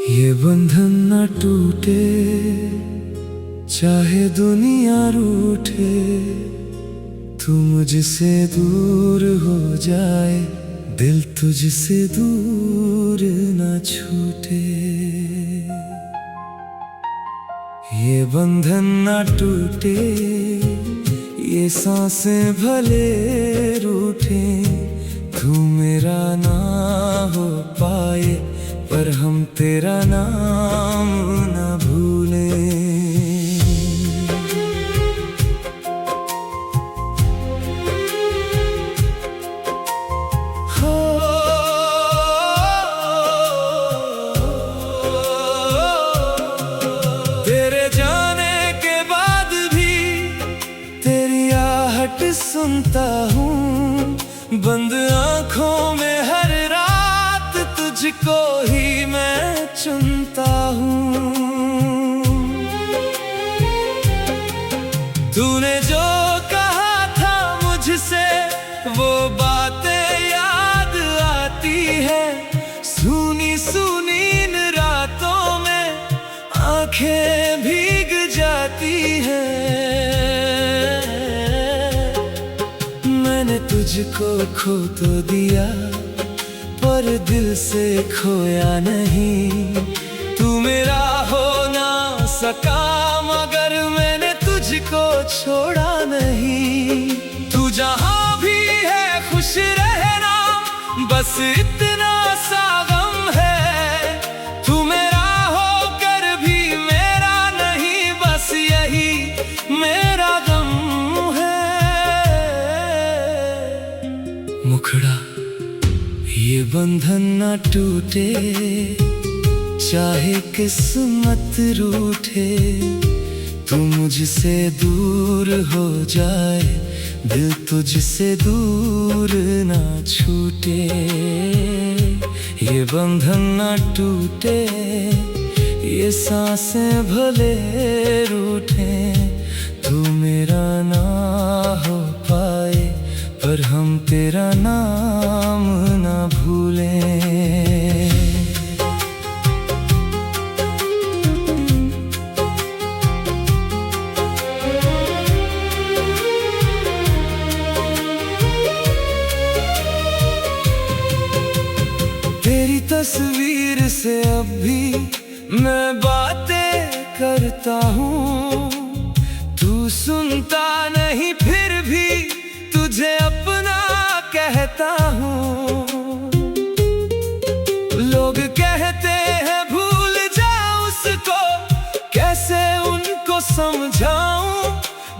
ये बंधन न टूटे, चाहे दुनिया रूठे, तू मुझसे दूर हो जाए, दिल तुझसे दूर न छूटे। ये बंधन न टूटे, ये सांसें भले रूठे, तू मेरा ना हो पाए, पर हम तेरा नाम न भूलें। तेरे जाने के बाद भी तेरी आहट सुनता हूँ, बंद आँखों में हर रात तुझको ही मैं चुनता हूँ। तूने जो कहा था मुझसे वो बातें याद आती है, सुनी सुनी इन रातों में आंखें भीग जाती हैं। मैंने तुझको खो तो दिया, पर दिल से खोया नहीं। तू मेरा हो ना सका, मगर मैंने तुझको छोड़ा नहीं। तू जहां भी है खुश रहना, बस इतना सा गम है। तू मेरा होकर भी मेरा नहीं, बस यही मेरा गम है। मुखड़ा ये बंधन न टूटे, चाहे किस्मत रूठे, तू मुझसे दूर हो जाए, दिल तुझसे दूर ना छूटे। ये बंधन न टूटे, ये सांसें भले रूठे, तू मेरा ना हो पाए, पर हम तेरा नाम ना भूलें। तेरी तस्वीर से अब भी मैं बातें करता हूँ, तू सुनता नहीं फिर भी तुझे अपना कहता हूँ। लोग कहते हैं भूल जा उसको, कैसे उनको समझाऊं,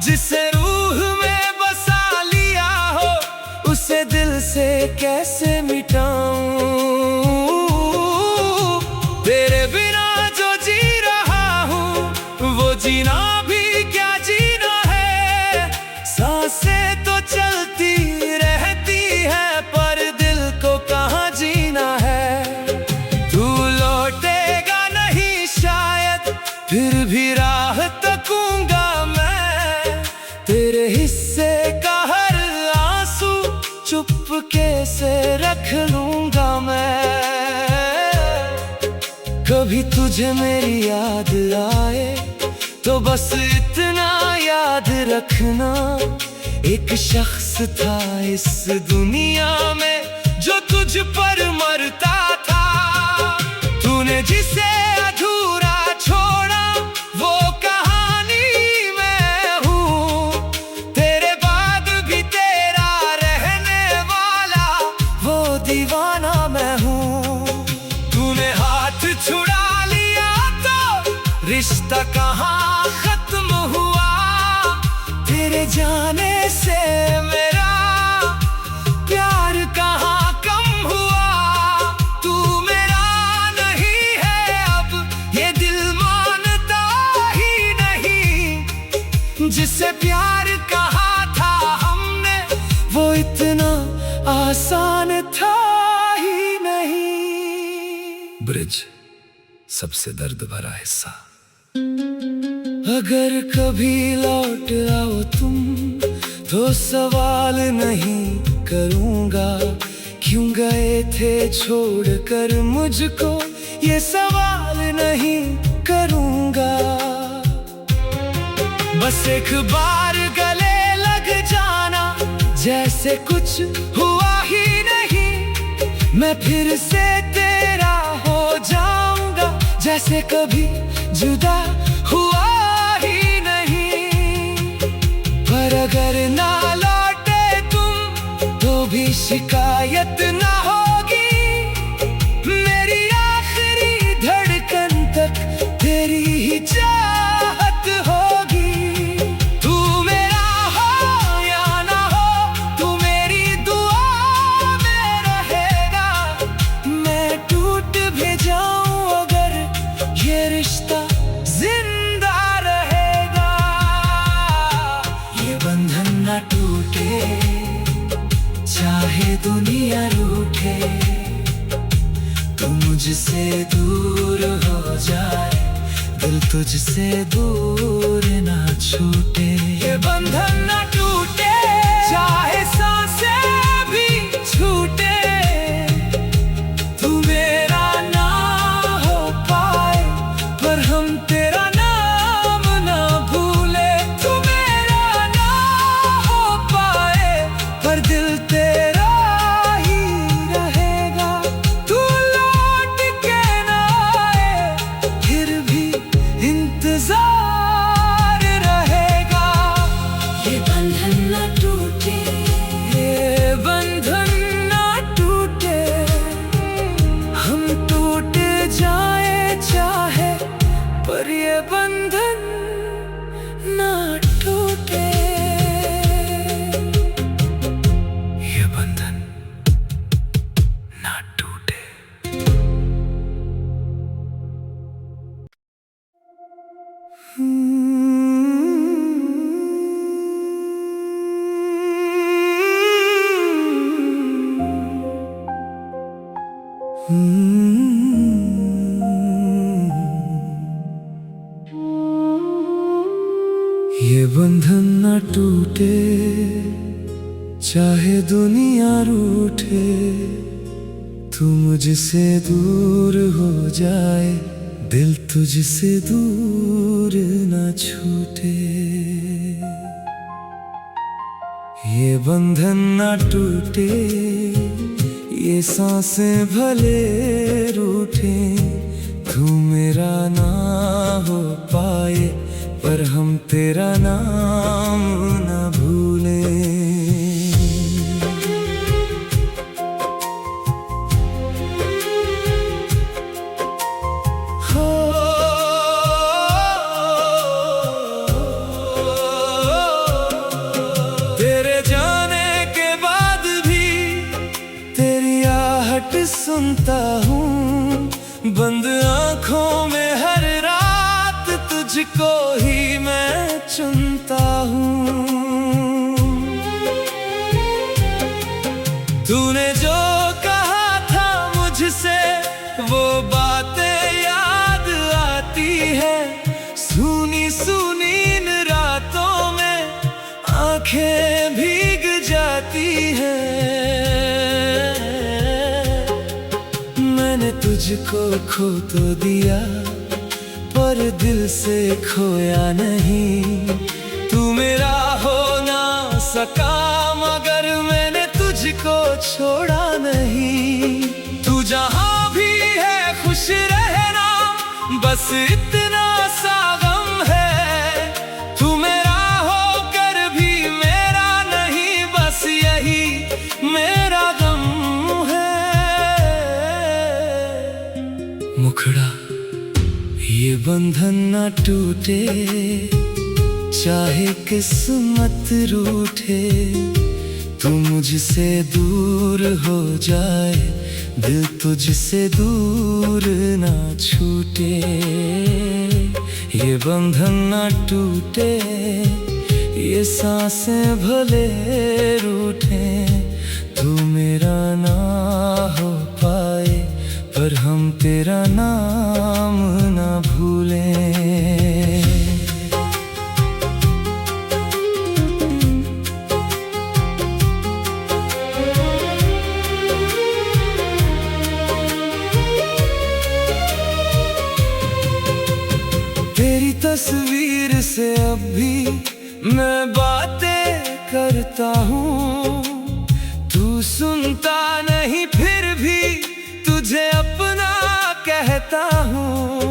जिसे रूह में बसा लिया हो, उसे दिल से कैसे मिटाऊं। तेरे बिना जो जी रहा हूँ, वो जीना भी क्या जीना है। सांसें तो चलती रहती है, पर दिल को कहाँ जीना है। तू लौटेगा नहीं शायद, फिर भी राह तकूंगा मैं। तेरे हिस्से का हर आंसू चुपके से रख लूंगा मैं। कभी तुझे मेरी याद आए, तो बस इतना याद रखना, एक शख्स था इस दुनिया में जो तुझ पर मरता था। तूने जिसे अधूरा छोड़ा, वो कहानी मैं हूँ। तेरे बाद भी तेरा रहने वाला, वो दीवाना मैं हूँ। तूने हाथ छुड़ा लिया तो रिश्ता कहाँ खत्म हुआ। तेरे जाने से मेरा प्यार कहाँ कम हुआ। तू मेरा नहीं है अब, ये दिल मानता ही नहीं। जिसे प्यार कहा था हमने, वो इतना आसान था ही नहीं। ब्रिज, सबसे दर्द भरा हिस्सा। अगर कभी लौट आओ तुम, तो सवाल नहीं करूँगा, क्यों गए थे छोड़कर मुझको, ये सवाल नहीं करूंगा। बस एक बार गले लग जाना, जैसे कुछ हुआ ही नहीं। मैं फिर से तेरा हो जाऊंगा, जैसे कभी जुदा हुआ ही नहीं। पर अगर ना लौटे तुम तो भी शिकायत ना होगी। मेरी आखिरी धड़कन तक तेरी ही चाहत होगी। तू मेरा हो या ना हो, तू मेरी दुआ में रहेगा। मैं टूट भी जाऊं अगर ये रिश्ता जिंदा रहेगा। ये बंधन ना टूटे, चाहे दुनिया रूठे। तू मुझसे दूर हो जाए, दिल तुझसे दूर ना छूटे। ये बंधन ना टूटे, चाहे सांसें भी छूटे। तू मेरा ना हो पाए, पर हम तेरा नाम ना भूले। तू मेरा ना हो पाए, पर दिल तेरा ही रहेगा। तू लौट के ना आए, फिर भी इंतजार रहेगा। ये बंधन ना टूटे, ये बंधन ना टूटे। हम टूट जाए चाहे, पर ये बंधन ना टूटे। ये बंधन ना टूटे। ये बंधन ना टूटे, चाहे दुनिया रूठे। तू मुझसे दूर हो जाए, दिल तुझसे दूर ना छूटे। ये बंधन ना टूटे, ये सांसें भले रूठे। तू मेरा ना हो पाए, पर हम तेरा नाम ना भूलें। तेरे जाने के बाद भी तेरी आहट सुनता हूँ। बंद आँखों में हर रात तुझको ही मैं चुनता हूँ। तूने जो कहा था मुझसे, वो बातें याद आती है। सुनी सुनी इन रातों में आंखें भीग जाती हैं। मैंने तुझको खो तो दिया, पर दिल से खोया नहीं। तू मेरा हो ना सका, मगर मैंने तुझको छोड़ा नहीं। तू जहाँ भी है खुश रहना, बस इतना सा गम है। तू मेरा होकर भी मेरा नहीं, बस यही मेरा गम है। मुखड़ा ये बंधन ना टूटे, चाहे किस्मत रूठे। तू मुझसे दूर हो जाए, दिल तुझसे दूर ना छूटे। ये बंधन ना टूटे, ये सांसें भले रूठे। तू मेरा ना हो पाए, पर हम तेरा नाम ना भूलें। तस्वीर से अब भी मैं बातें करता हूँ। तू सुनता नहीं फिर भी तुझे अपना कहता हूँ।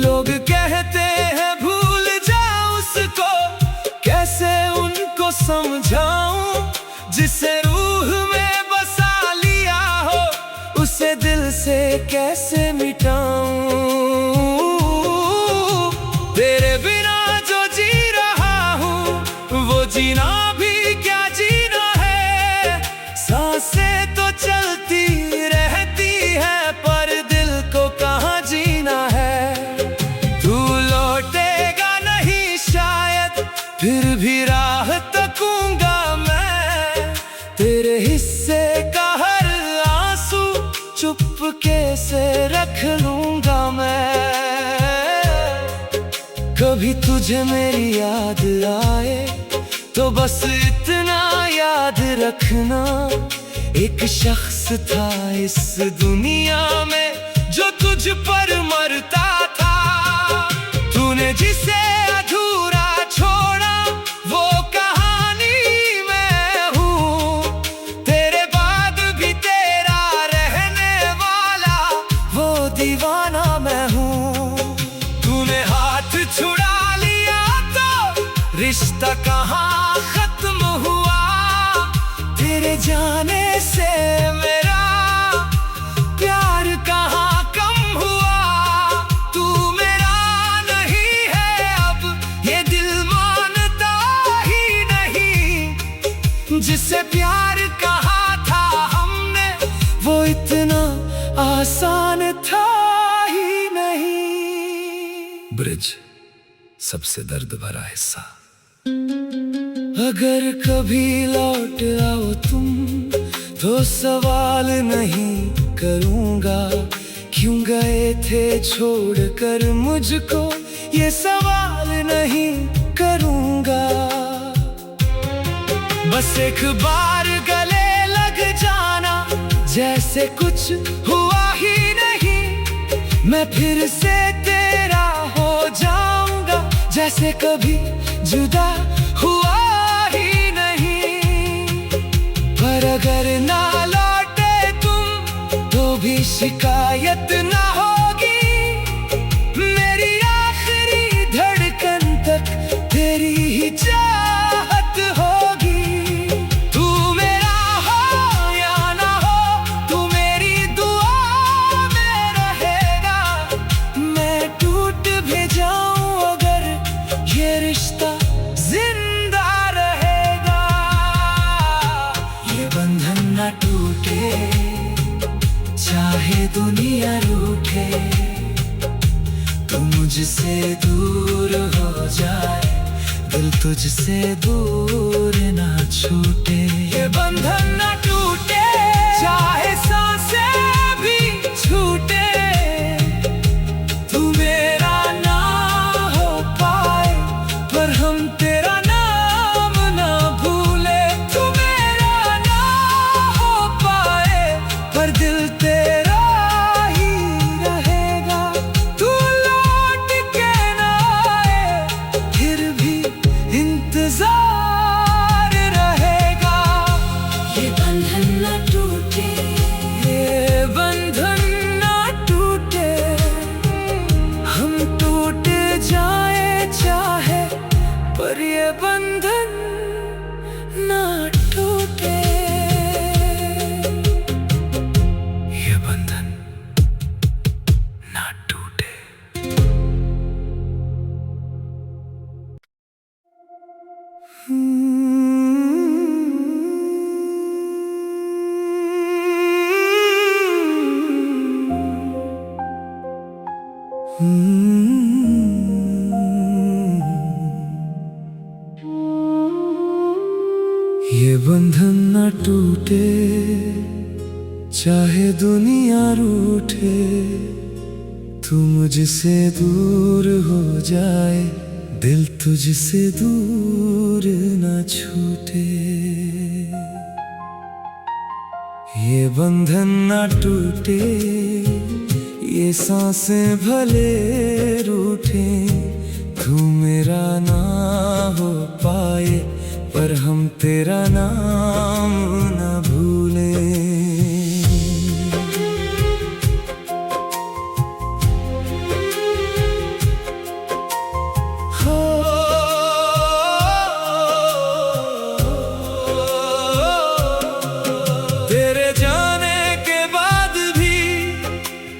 लोग कहते हैं भूल जा उसको, कैसे उनको समझाऊं। जिसे रूह में बसा लिया हो उसे दिल से कैसे मिटाऊं। तेरे बिना जो जी रहा हूँ वो जीना भी क्या जीना है। सांसें तो चलती रहती है पर दिल को कहाँ जीना है। तू लौटेगा नहीं शायद फिर भी राह तकूंगा मैं। तेरे हिस्से का हर आंसू चुपके से रख लूंगा मैं। कभी तुझे मेरी याद आए तो बस इतना याद रखना, एक शख्स था इस दुनिया में जो तुझ पर मरता था। तूने जिसे अधूरा छोड़ा वो कहानी मैं हूँ। तेरे बाद भी तेरा रहने वाला वो दीवाना मैं हूँ। तूने हाथ छुड़ा लिया तो रिश्ता कहाँ खत्म हुआ। तेरे जाने से मेरा प्यार कहाँ कम हुआ। तू मेरा नहीं है अब ये दिल मानता ही नहीं। जिसे प्यार कहा था हमने वो इतना आसान था ही नहीं। ब्रिज, सबसे दर्द भरा हिस्सा। अगर कभी लौट आओ तुम तो सवाल नहीं करूंगा, क्यों गए थे छोड़कर मुझको ये सवाल नहीं करूंगा। बस एक बार गले लग जाना जैसे कुछ हुआ ही नहीं। मैं फिर से तेरा हो जाऊंगा जैसे कभी जुदा हुआ ही नहीं। पर अगर ना लौटे तुम तो भी शिकायत ना होगी। मेरी आखिरी धड़कन तक तेरी ही चाहत होगी। तू मेरा हो या ना हो तू मेरी दुआ में रहेगा। मैं टूट भी जाऊं अगर ये रिश्ता जिंदा रहेगा। ये बंधन ना टूटे चाहे दुनिया रूठे। तू मुझसे दूर हो जाए दिल तुझसे दूर ना छूटे। ये बंधन ना टूटे चाहे सांसें भी छूटे। तू मेरा ना हो पाए पर हम तेरा नाम ना भूले। तू मेरा ना हो पाए पर दिल तेरा ही रहेगा। तू लौट के ना आए फिर भी इंतजार रहेगा। ये बंधन ना टूटे, ये बंधन ना टूटे। हम टूट जाए चाहे पर ये बंधन ना टूटे। ये बंधन ना टूटे। ये बंधन न टूटे चाहे दुनिया रूठे। तू मुझसे दूर हो जाए दिल तुझसे दूर न छूटे। ये बंधन न टूटे, ये सांसें भले रूठे, तू मेरा ना हो पाए, पर हम तेरा नाम न भूलें। तेरे जाने के बाद भी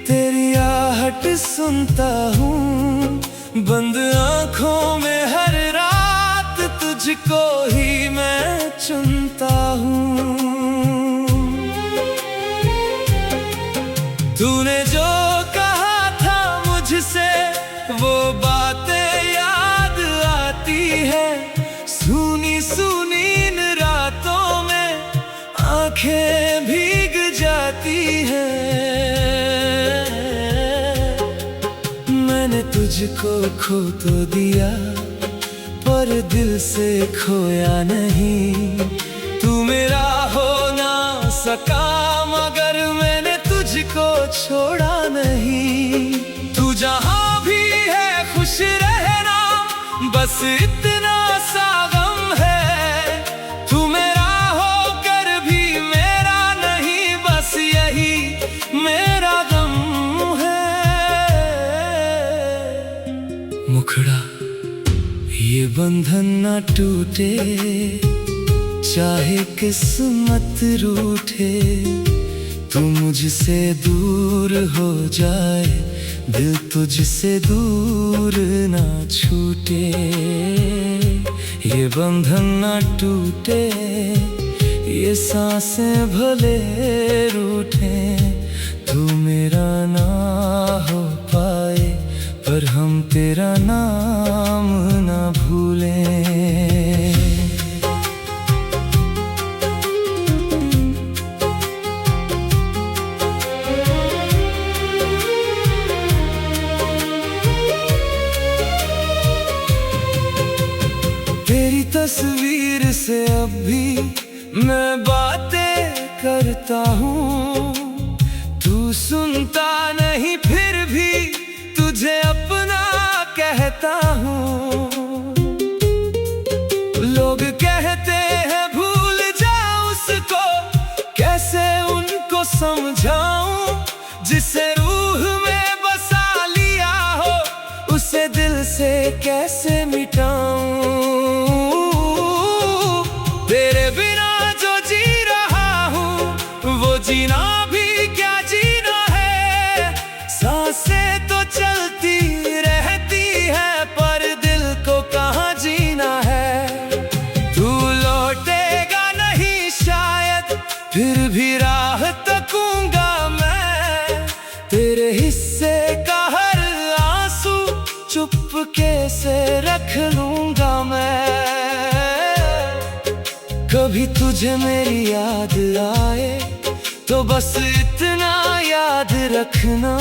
तेरी आहट सुनता हूँ, बंद आँखों में हर रात तुझको ही मैं चुनता हूँ। तूने जो कहा था मुझसे वो बातें याद आती है, सुनी सुनी इन रातों में आंखें भीग जाती हैं। मैंने तुझको खो तो दिया, पर दिल से खोया नहीं। तू मेरा हो ना सका, मगर मैंने तुझको छोड़ा नहीं। तू जहां भी है खुश रहना, बस इतना सा गम है। तू मेरा होकर भी मेरा नहीं, बस यही मेरा गम है। मुखड़ा ये बंधन ना टूटे, चाहे किस्मत रूठे। तू मुझसे दूर हो जाए, दिल तुझसे दूर ना छूटे। ये बंधन ना टूटे, ये सांसें भले रूठे। तू मेरा ना हो पाए, पर हम तेरा नाम ना भूलें। तेरी तस्वीर से अब भी मैं बातें करता हूँ। तू सुनता नहीं फिर भी तुझे अपना कहता हूँ। लोग कहते हैं भूल जाऊं उसको, कैसे उनको समझाऊं। जिसे रूह में बसा लिया हो, उसे दिल से कैसे मिटाऊं। तेरे बिना जो जी रहा हूँ, वो जीना भी क्या जीना है। सांसें तो चलती रहती है, पर दिल को कहाँ जीना है। तू लौटेगा नहीं शायद, फिर भी राह तकूंगा मैं। तेरे हिस्से का हर आंसू चुपके से रख लूंगा मैं। कभी तुझे मेरी याद आए, तो बस इतना याद रखना।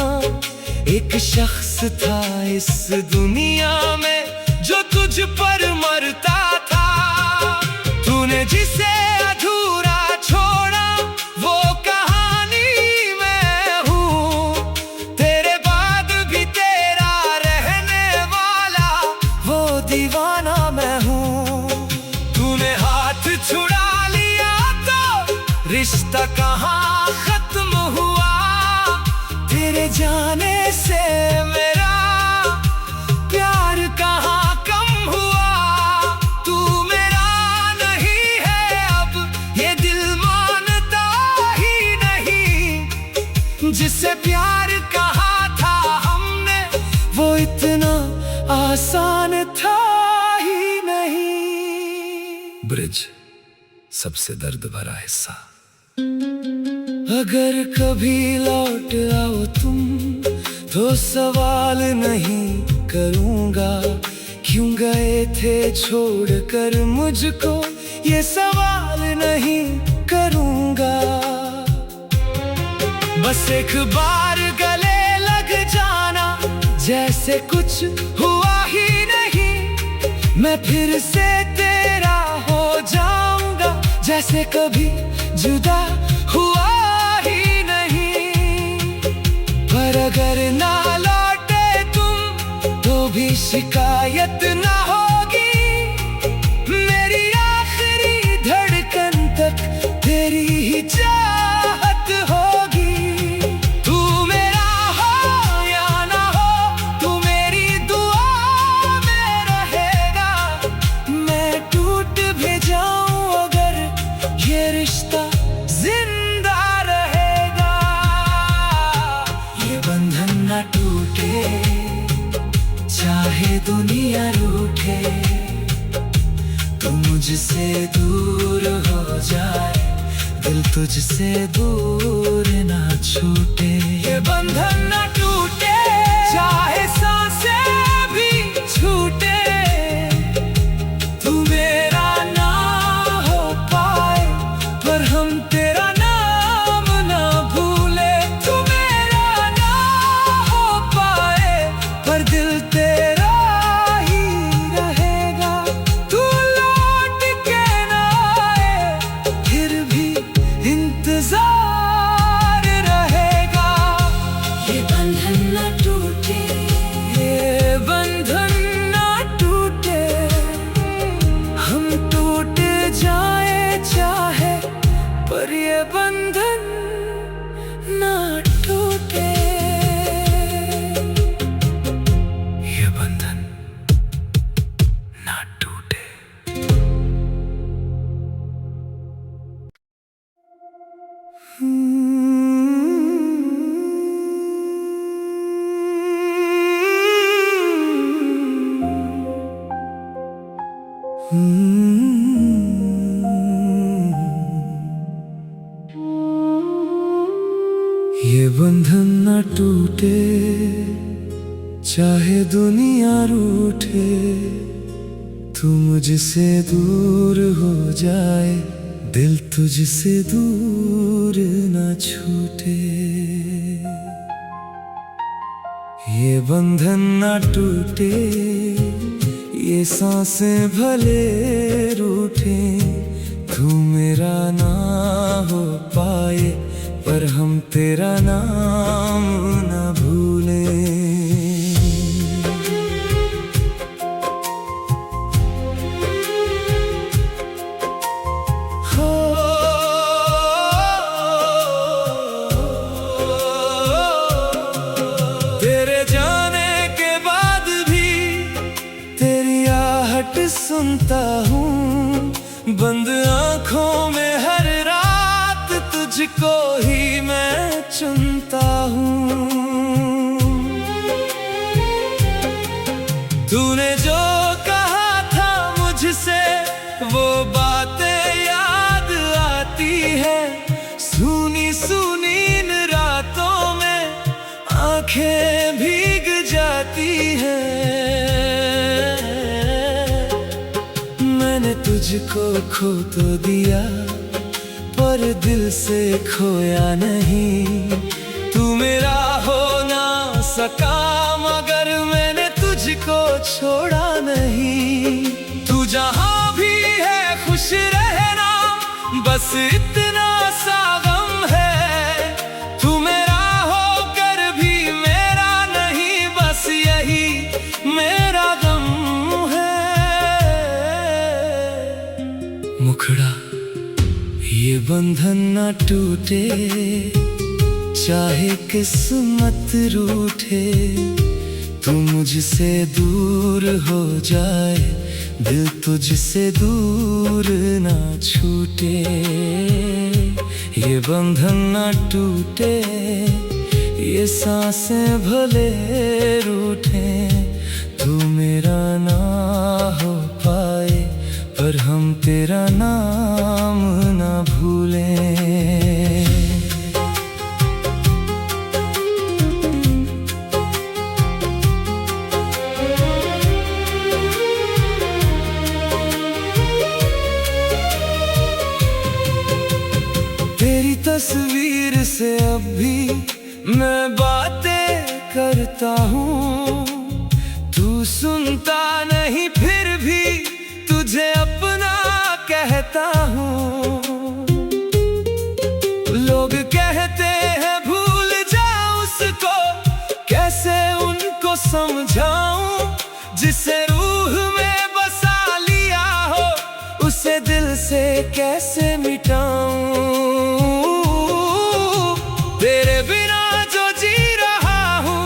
एक शख्स था इस दुनिया में, जो तुझ पर मरता था। तूने जिसे अधूरा छोड़ा, वो कहानी मैं हूँ। तेरे बाद भी तेरा रहने वाला, वो दीवाना मैं हूँ। तूने हाथ छुड़ा लिया तो रिश्ता कहाँ खत्म हुआ। तेरे जाने से मेरा प्यार कहाँ कम हुआ। तू मेरा नहीं है अब, ये दिल मानता ही नहीं। जिसे प्यार कहा था हमने, वो इतना आसान था ही नहीं। ब्रिज, सबसे दर्द भरा हिस्सा। अगर कभी लौट आओ तुम, तो सवाल नहीं करूँगा, क्यों गए थे छोड़कर मुझको। ये सवाल नहीं करूँगा। बस एक बार गले लग जाना, जैसे कुछ हुआ ही नहीं। मैं फिर से तेरा हो जाऊंगा, जैसे कभी जुदा हुआ ही नहीं। पर अगर दुनिया रूठे, तू मुझसे दूर हो जाए, दिल तुझसे दूर ना छूटे। ये बंधन ना टूटे, चाहे सांसें भी छूटे, तू मेरा ना हो पाए पर हम तेरा नाम ना भूले। तू मेरा ना हो पाए पर दिल तेरा ही रहेगा। तू लौट के ना आए फिर भी इंतजार रहेगा। ये बंधन ना टूटे, ये बंधन ना टूटे, हम टूट जाए चाहे पर ये बंधन ना टूटे। ये बंधन ना टूटे। ये बंधन न टूटे, चाहे दुनिया रूठे, तू मुझसे दूर हो जाए, दिल तुझसे दूर न छूटे। ये बंधन न टूटे, ये सांसें भले रूठे, तू मेरा ना हो पाए पर हम तेरा नाम ना भूले। हो तेरे जाने के बाद भी तेरी आहट सुनता हूँ, बंद आँखों में हर रात तुझको ही मैं चुनता हूँ। तूने जो कहा था मुझसे वो बातें याद आती है, सुनी सुनी इन रातों में आंखें भीग जाती हैं। मैंने तुझको खो तो दिया पर दिल से खोया नहीं, तू मेरा हो ना सका मगर मैंने तुझको छोड़ा नहीं। तू जहाँ भी है खुश रहना, बस इतना सा गम है, तू मेरा होकर भी मेरा नहीं, बस यही मेरा गम है। मुखड़ा ये बंधन ना टूटे, चाहे किस्मत रूठे, तू मुझसे दूर हो जाए, दिल तुझसे दूर ना छूटे। ये बंधन ना टूटे, ये सांसें भले रूठे, तू मेरा ना हो पाए पर हम तेरा नाम ना भूलें। तेरी तस्वीर से अब भी मैं बातें करता हूँ, तू सुनता नहीं फिर भी तुझे अपना कहता हूँ। लोग कहते हैं भूल जा उसको, कैसे उनको समझाऊं, जिसे रूह में बसा लिया हो उसे दिल से कैसे मिटाऊं। तेरे बिना जो जी रहा हूँ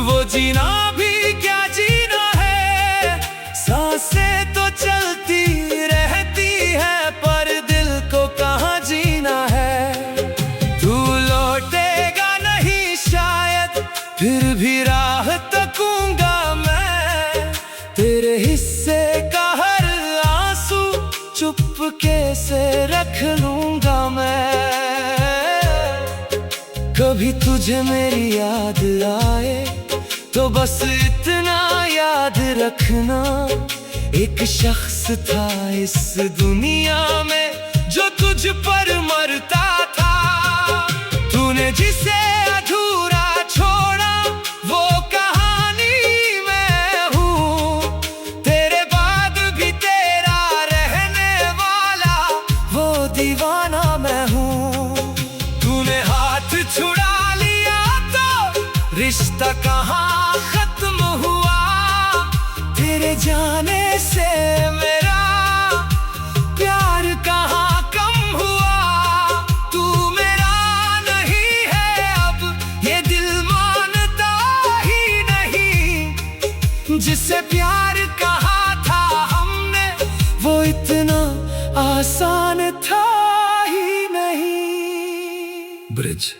वो जीना भी क्या जीना है, सांसें तो चलती रहती है पर दिल को कहाँ जीना है। तू लौटेगा नहीं शायद फिर भी राह तकूंगा मैं, कभी तुझे मेरी याद आए तो बस इतना याद रखना, एक शख्स था इस दुनिया में जो तुझ पर मरता था। तूने जिसे अधूरा छोड़ा वो कहानी मैं हूँ, तेरे बाद भी तेरा रहने वाला वो दीवाना मैं हूँ। तूने हाथ छुड़ा लिया तो रिश्ता कहाँ खत्म हुआ, तेरे जाने से मेरा प्यार कहाँ कम हुआ। तू मेरा नहीं है अब ये दिल मानता ही नहीं, जिससे प्यार कहा था हमने वो इतना आसान था ही नहीं। ब्रिज,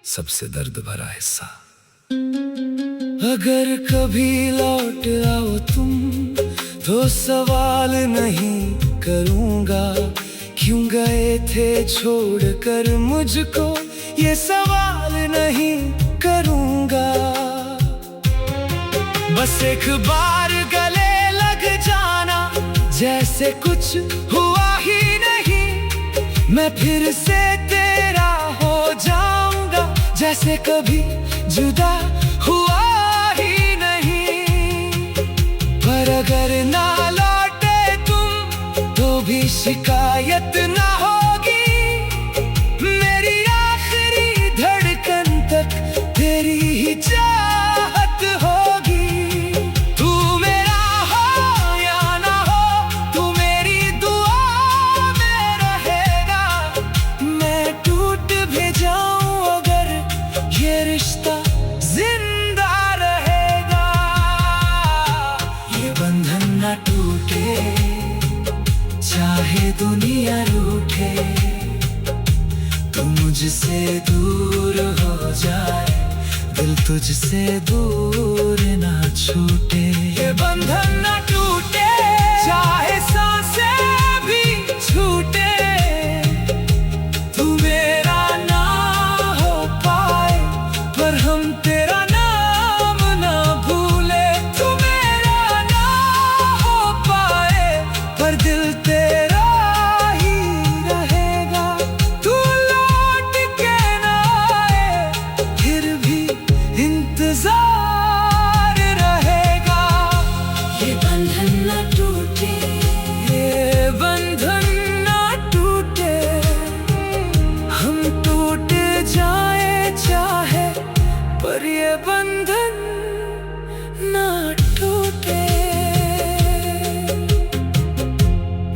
सबसे दर्द भरा हिस्सा। अगर कभी लौट आओ तुम तो सवाल नहीं करूंगा, क्यों गए थे छोड़कर मुझको, ये सवाल नहीं करूंगा। बस एक बार गले लग जाना, जैसे कुछ हुआ ही नहीं। मैं फिर से तेरा हो जाऊंगा, जैसे कभी जुदा हुआ ही नहीं। पर अगर ना लौटे तुम तो भी शिकायत ना होगी, मेरी आखिरी धड़कन तक तेरी ही चाहत होगी। तू मेरा हो या ना हो, तू मेरी दुआ में रहेगा। मैं टूट भी जाऊं अगर ये रिश्ता जिंदा रहेगा। ये बंधन ना टूटे चाहे दुनिया रूठे, तू मुझसे दूर हो जाए दिल तुझसे दूर ना छूटे। ये बंधन ना टूटे चाहे सांसें भी छूटे, तू मेरा ना हो पाए पर हम तेरा नाम ना भूले। तू मेरा ना हो पाए पर दिल तेरा ही रहेगा। तू लौट के ना आए फिर भी इंतजार रहेगा। ये बंधन ना टूटे, ये बंधन ना टूटे, हम टूट जाए चाहे पर ये बंधन ना टूटे।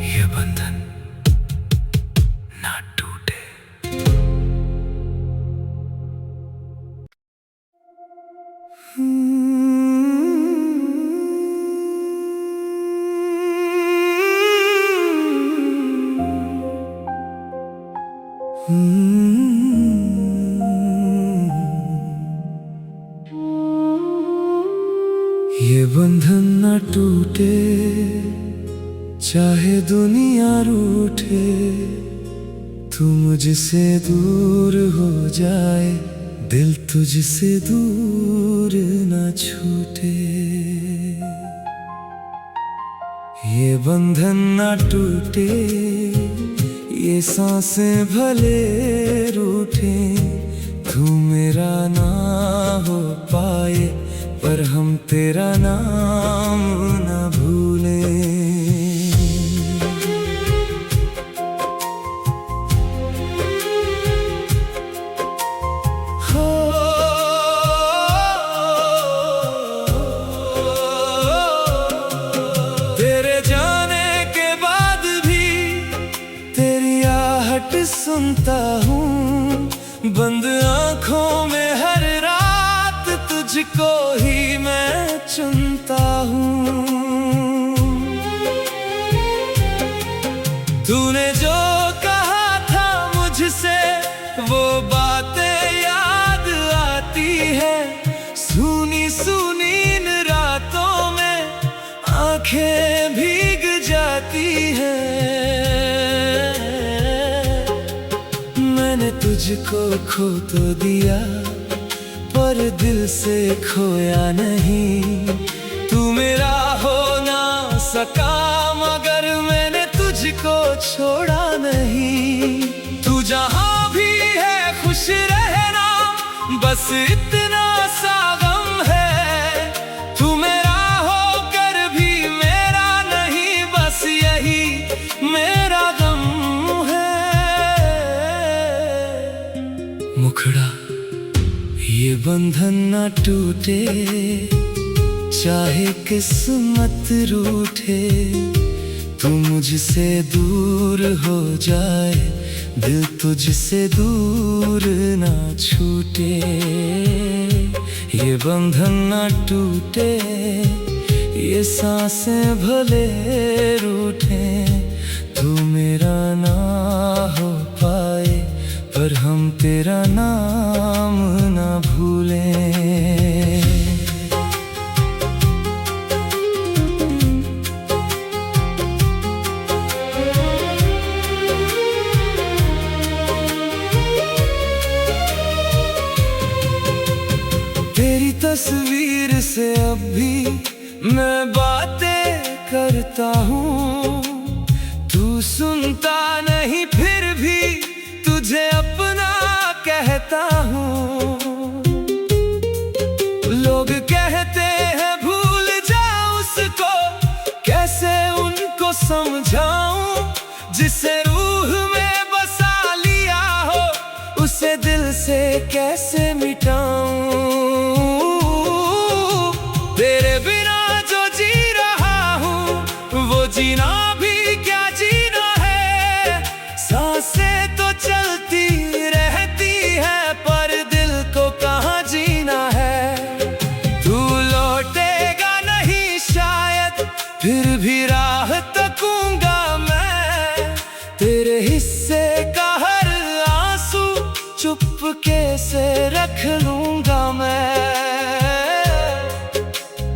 ये बंधन ना टूटे। ये बंधन ना टूटे चाहे दुनिया रूठे, तू मुझसे दूर हो जाए दिल तुझसे दूर ना छूटे। ये बंधन ना टूटे, ये सांसें भले रूठे, तू मेरा ना हो पाए पर हम तेरा नाम ना भूलें। तेरे जाने के बाद भी तेरी आहट सुनता हूँ, बंद आँखों में हर रात तुझको ही मैं चुनता हूँ। तूने जो कहा था मुझसे वो बातें याद आती है, सुनी सुनी इन रातों में आंखें भीग जाती हैं। मैंने तुझको तुझको खो तो दिया, पर दिल से खोया नहीं। तू मेरा हो ना सका मगर मैंने तुझको छोड़ा नहीं। तू जहां भी है खुश रहना, बस इतना सा गम है। तू मेरा होकर भी मेरा नहीं, बस यही मेरा गम है। मुखड़ा ये बंधन ना टूटे, चाहे किस्मत रूठे। तू मुझसे दूर हो जाए, दिल तुझसे दूर ना छूटे। ये बंधन ना टूटे, ये सांसें भले रूठे। तू मेरा ना हो पाए, पर हम तेरा नाम ना भूलें। तेरी तस्वीर से अब भी मैं बातें करता हूँ। तू सुनता नहीं फिर भी तुझे अपना कहता हूँ। लोग कहते हैं भूल जा उसको, कैसे उनको समझाऊं। जिसे रूह में बसा लिया हो, उसे दिल से कैसे मिटाऊं। तेरे बिना जो जी रहा हूँ, वो जीना भी क्या जीना है। सांसें तो चलती रहती है, पर दिल को कहाँ जीना है। तू लौटेगा नहीं शायद, फिर भी राह तकूंगा मैं। तेरे हिस्से का हर आंसू चुपके से रख लूंगा मैं।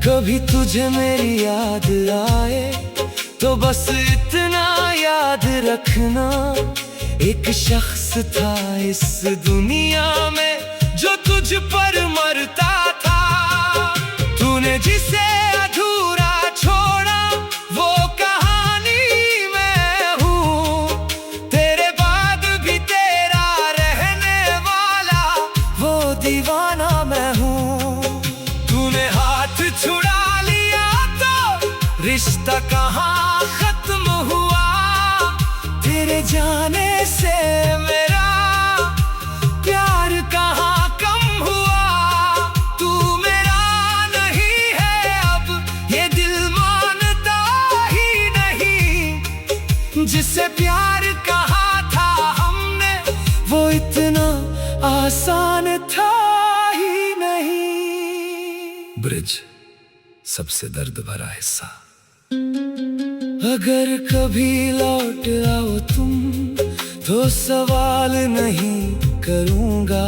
कभी तुझे मेरी याद आए, तो बस इतना याद रखना। एक शख्स था इस दुनिया में, जो तुझ पर मरता था। तूने जिसे अधूरा छोड़ा, वो कहानी मैं हूँ। तेरे बाद भी तेरा रहने वाला, वो दीवाना मैं हूँ। तूने हाथ छुड़ा लिया तो रिश्ता कहाँ खत्म हुआ। तेरे जाने से मेरा प्यार कहाँ कम हुआ। तू मेरा नहीं है अब, ये दिल मानता ही नहीं। जिसे प्यार कहा था हमने, वो इतना आसान था ही नहीं। ब्रिज, सबसे दर्द भरा हिस्सा। अगर कभी लौट आओ तुम, तो सवाल नहीं करूंगा,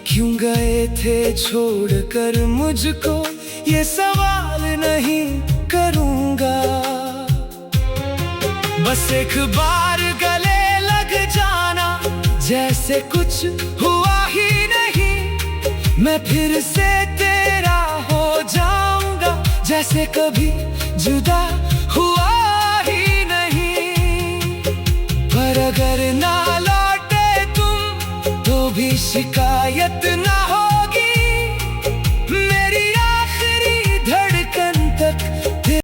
क्यों गए थे छोड़कर मुझको। ये सवाल नहीं करूंगा। बस एक बार गले लग जाना, जैसे कुछ हुआ ही नहीं। मैं फिर से तेरा हो जाऊंगा, जैसे कभी जुदा हुआ ही नहीं। पर अगर ना लौटे तुम, तो भी शिकायत ना